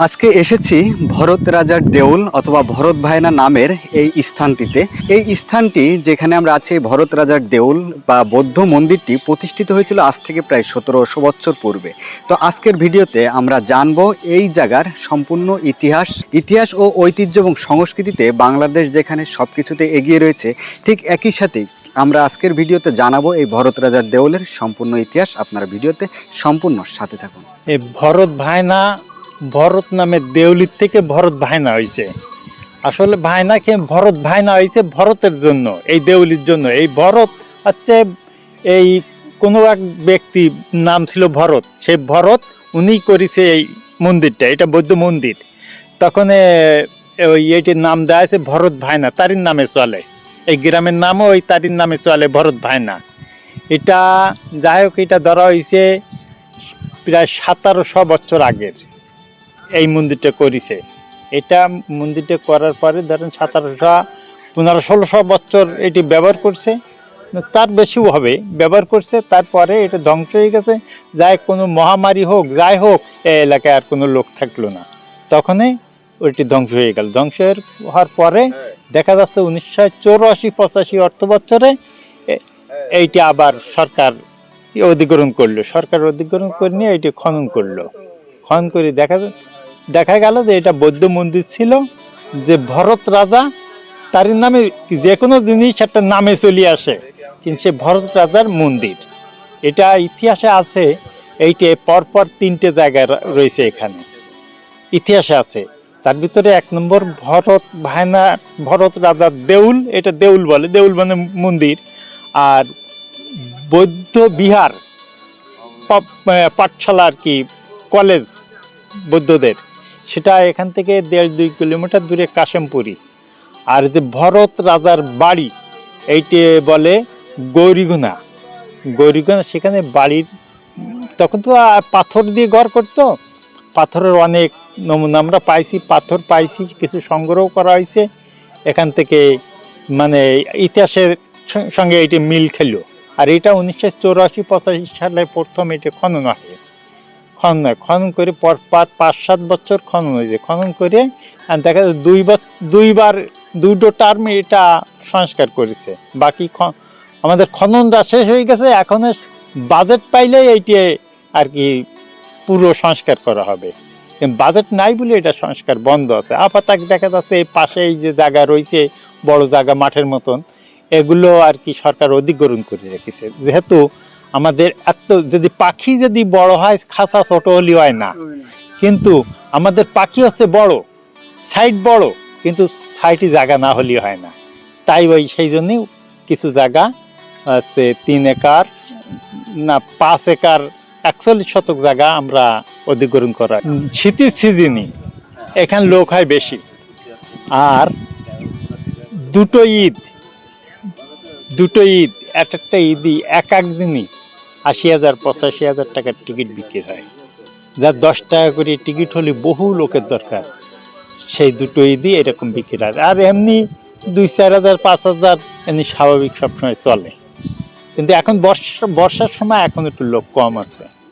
আজকে এসেছি ভরত রাজার দেউল অথবা ভরত ভায়না নামের এই স্থানটিতে। এই স্থানটি যেখানে আমরা আছি, ভরত রাজার দেউল বা বৌদ্ধ মন্দিরটি প্রতিষ্ঠিত হয়েছিল আজ থেকে প্রায় 1700 বছর পূর্বে। তো আজকের ভিডিওতে আমরা জানবো এই জায়গার সম্পূর্ণ ইতিহাস ও ঐতিহ্য এবং সংস্কৃতিতে বাংলাদেশ যেখানে সবকিছুতে এগিয়ে রয়েছে, ঠিক একই সাথে আমরা আজকের ভিডিওতে জানাবো এই ভরত রাজার দেউলের সম্পূর্ণ ইতিহাস। আপনারা ভিডিওতে সম্পূর্ণ সাথে থাকুন। এই ভরত ভায়না, ভরত নামে দেউলির থেকে ভরত ভায়না হয়েছে। আসলে ভায়নাকে ভরত ভায়না হয়েছে ভরতের জন্য, এই দেউলির জন্য। এই ভরত হচ্ছে এই কোনো এক ব্যক্তি নাম ছিল ভরত, সেই ভরত উনি করেছে এই মন্দিরটা, এটা বৌদ্ধ মন্দির। তখন ওই এটির নাম দেওয়া আছে ভরত ভায়না, তারির নামে চলে। এই গ্রামের নামও ওই তারির নামে চলে, ভরত ভায়না। এটা যাই হোক, এটা ধরা হয়েছে প্রায় 1700 বছর আগের এই মন্দিরটা করেছে। এটা মন্দিরটা করার পরে ধরেন 1700-1500-1600 বছর এটি ব্যবহার করছে, তার বেশিও হবে ব্যবহার করছে। তারপরে এটা ধ্বংস হয়ে গেছে। যাই কোনো মহামারী হোক, যাই হোক, এই এলাকায় আর কোনো লোক থাকলো না, তখনই ওইটি ধ্বংস হয়ে গেল। ধ্বংস হওয়ার পরে দেখা যাচ্ছে 1984-85 অর্থ বছরে এইটি আবার সরকার অধিগ্রহণ করলো। সরকার অধিগ্রহণ করে নিয়ে এটি খনন করলো। খনন করে দেখা গেল যে এটা বৌদ্ধ মন্দির ছিল, যে ভরত রাজা তার নামে যে কোনো জিনিস একটা নামে চলে আসে, কিন্তু সে ভরত রাজার মন্দির। এটা ইতিহাসে আছে। এইটা পরপর 3টে জায়গায় রয়েছে এখানে, ইতিহাসে আছে। তার ভিতরে 1 নম্বর ভরত ভায়না, ভরত রাজার দেউল, এটা দেউল বলে, দেউল মানে মন্দির। আর বৌদ্ধ বিহার পাঠশালা আর কি, কলেজ বৌদ্ধদের, সেটা এখান থেকে 1.5-2 কিলোমিটার দূরে কাশেমপুরি। আর যে ভরত রাজার বাড়ি, এইটি বলে গৌরীগুনা। গৌরীগুনা, সেখানে বাড়ির তখন তো পাথর দিয়ে ঘর করতো। পাথরের অনেক নমুনা আমরা পাইছি, পাথর পাইছি, কিছু সংগ্রহ করা হয়েছে এখান থেকে। মানে ইতিহাসের সঙ্গে এটি মিল খেলো। আর এটা 1984-85 সালে প্রথম এটি খনন হয়। খনন করে পর 5-7 বছর খনন হয়েছে। খনন করে দেখা যায় 2বার 2টো টার্মে এটা সংস্কার করেছে। বাকি আমাদের খননটা শেষ হয়ে গেছে। এখন বাজেট পাইলে এইটি আর কি পুরো সংস্কার করা হবে। বাজেট নাই বলে এটা সংস্কার বন্ধ আছে আপাতত। দেখা যাচ্ছে এই পাশে এই যে জায়গা রয়েছে, বড় জায়গা মাঠের মতন, এগুলো আর কি সরকার অধিগ্রহণ করে রেখেছে। যেহেতু আমাদের এত যদি পাখি যদি বড় হয়, খাঁচা ছোট হলে হয় না, কিন্তু আমাদের পাখি হচ্ছে বড়, সাইড বড়, কিন্তু সাইডে জায়গা না হলে হয় না। তাই সেই জন্যই কিছু জায়গা 3 একর না 5 একর 41 শতক জায়গা আমরা অধিগ্রহণ করা। শীতের সিজনে এখানে লোক হয় বেশি। আর দুটো ঈদ একটা ঈদই এক দিনই 80,000-85,000 টাকার টিকিট বিক্রি হয়। যা 10 টাকা করে টিকিট হলে বহু লোকের দরকার, সেই দুটো ঈদই এরকম বিক্রি হয়। আর এমনি 2-4,000-5,000 এমনি স্বাভাবিক সবসময় চলে। কিন্তু এখন বর্ষার সময় এখন একটু লোক কম আছে।